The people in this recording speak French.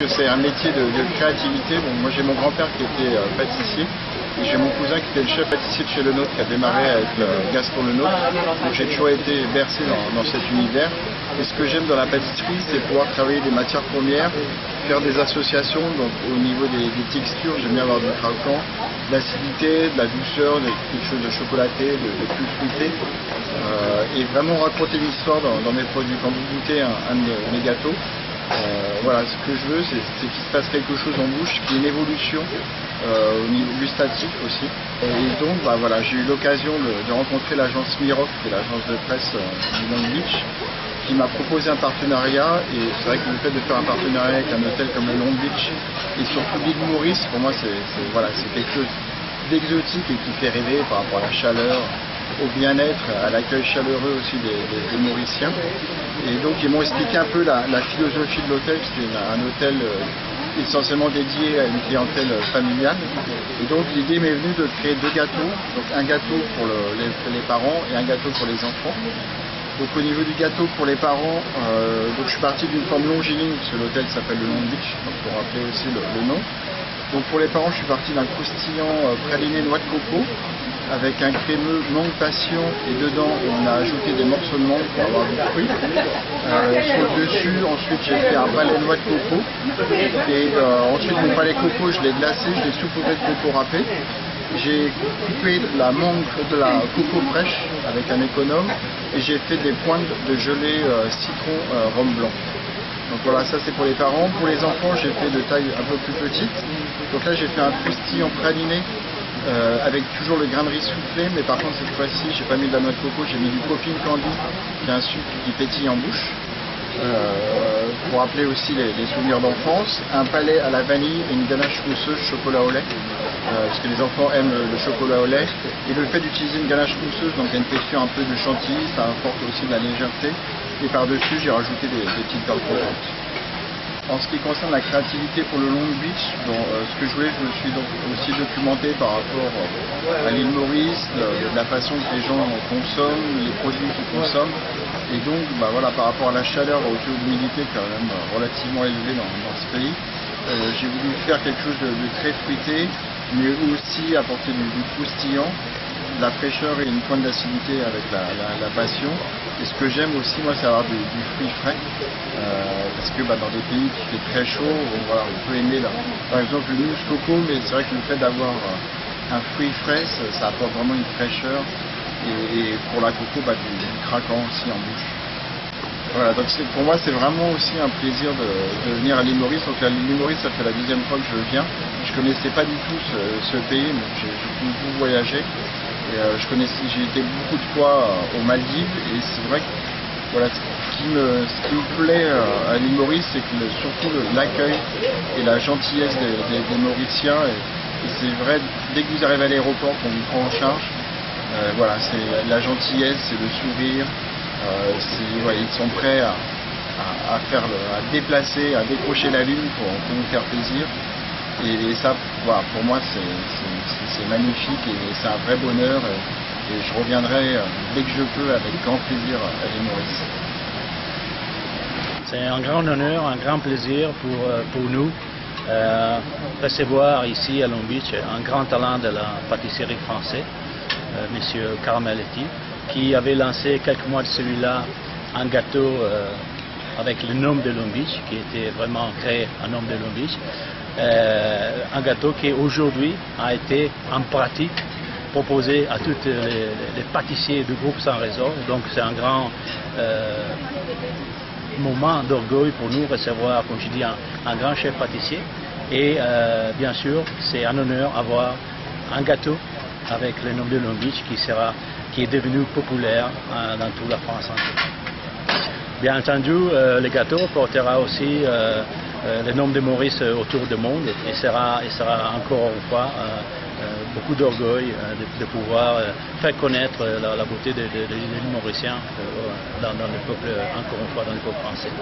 C'est un métier de créativité. Bon, moi j'ai mon grand-père qui était pâtissier. Et j'ai mon cousin qui était le chef pâtissier de chez Le Nôtre, qui a démarré avec Gaston Le Nôtre. Donc j'ai toujours été bercé dans cet univers. Et ce que j'aime dans la pâtisserie, c'est pouvoir travailler des matières premières, faire des associations. Donc au niveau des textures, j'aime bien avoir du craquant, de l'acidité, de la douceur, quelque chose de chocolaté, de plus fruité. Et vraiment raconter une histoire dans mes produits. Quand vous goûtez un de mes gâteaux, voilà, ce que je veux, c'est qu'il se passe quelque chose en bouche, qu'il y ait une évolution au niveau gustatif aussi. Et donc, voilà, j'ai eu l'occasion de rencontrer l'agence Miroc, qui est l'agence de presse du Long Beach, qui m'a proposé un partenariat. Et c'est vrai que le fait de faire un partenariat avec un hôtel comme le Long Beach, et surtout l'île Maurice, pour moi, c'est quelque chose d'exotique et qui fait rêver par rapport à la chaleur, au bien-être, à l'accueil chaleureux aussi des Mauriciens. Et donc ils m'ont expliqué un peu la philosophie de l'hôtel. C'était un hôtel essentiellement dédié à une clientèle familiale. Et donc l'idée m'est venue de créer deux gâteaux. Donc un gâteau pour les parents et un gâteau pour les enfants. Donc au niveau du gâteau pour les parents, donc je suis parti d'une forme longiligne, parce que l'hôtel s'appelle le Long Beach, donc pour rappeler aussi le nom. Donc pour les parents, je suis parti d'un croustillant praliné noix de coco, avec un crémeux mangue passion, et dedans on a ajouté des morceaux de mangue pour avoir du fruit. Sur le dessus, ensuite j'ai fait un palais noix de coco, et ensuite mon palais coco je l'ai glacé, je l'ai saupoudré de coco râpé. J'ai coupé la mangue de la coco fraîche avec un économe, et j'ai fait des pointes de gelée citron rhum blanc. Donc voilà, ça c'est pour les parents. Pour les enfants, j'ai fait de taille un peu plus petite. Donc là j'ai fait un croustillant praliné avec toujours le grain de riz soufflé, mais par contre cette fois-ci j'ai pas mis de la noix de coco, j'ai mis du popping candy, qui est un sucre qui pétille en bouche, pour rappeler aussi les souvenirs d'enfance. Un palais à la vanille et une ganache mousseuse chocolat au lait, parce que les enfants aiment le chocolat au lait. Et le fait d'utiliser une ganache mousseuse, donc il y a une texture un peu de chantilly, ça apporte aussi de la légèreté. Et par-dessus j'ai rajouté des petites perles crochantes. En ce qui concerne la créativité pour le Long Beach, ce que je voulais, je me suis donc aussi documenté par rapport à l'île Maurice, de la façon que les gens consomment, les produits qu'ils consomment. Et donc voilà, par rapport à la chaleur, au taux d'humidité quand même relativement élevé dans ce pays, j'ai voulu faire quelque chose de très fruité, mais aussi apporter du croustillant, de la fraîcheur et une pointe d'acidité avec la passion. Et ce que j'aime aussi, moi, c'est avoir du fruit frais, parce que dans des pays qui fait très chaud, voilà, on peut aimer par exemple le mousse coco, mais c'est vrai que le fait d'avoir un fruit frais, ça apporte vraiment une fraîcheur, et pour la coco, du craquant aussi en bouche. Voilà, donc pour moi c'est vraiment aussi un plaisir de venir à l'île Maurice. Donc à l'île Maurice, ça fait la deuxième fois que je viens. Je connaissais pas du tout ce pays, mais j'ai beaucoup voyagé. J'ai été beaucoup de fois aux Maldives, et c'est vrai que voilà, ce qui me plaît à l'île Maurice, c'est que surtout l'accueil et la gentillesse des Mauriciens. Et c'est vrai, dès que vous arrivez à l'aéroport, qu'on vous prend en charge, voilà, c'est la gentillesse, c'est le sourire. Ils sont prêts à déplacer, à décrocher la ligne pour nous faire plaisir. Et ça, voilà, pour moi, c'est magnifique, et c'est un vrai bonheur. Et je reviendrai dès que je peux, avec grand plaisir, à l'île Maurice. C'est un grand honneur, un grand plaisir pour nous recevoir ici à Long Beach un grand talent de la pâtisserie française, M. Caramelletti, qui avait lancé quelques mois de celui-là un gâteau avec le nom de Long Beach, qui était vraiment créé en nom de Long Beach. Un gâteau qui aujourd'hui a été en pratique proposé à tous les pâtissiers du groupe Sans Raison. Donc c'est un grand moment d'orgueil pour nous recevoir, comme je dis, un grand chef pâtissier. Et bien sûr, c'est un honneur d'avoir un gâteau avec le nom de Long Beach qui est devenu populaire dans toute la France entière. Bien entendu, le gâteau portera aussi le nom de Maurice autour du monde, et sera encore une fois beaucoup d'orgueil de pouvoir faire connaître la beauté de l'île mauricien dans le peuple, encore une fois, dans le peuple français.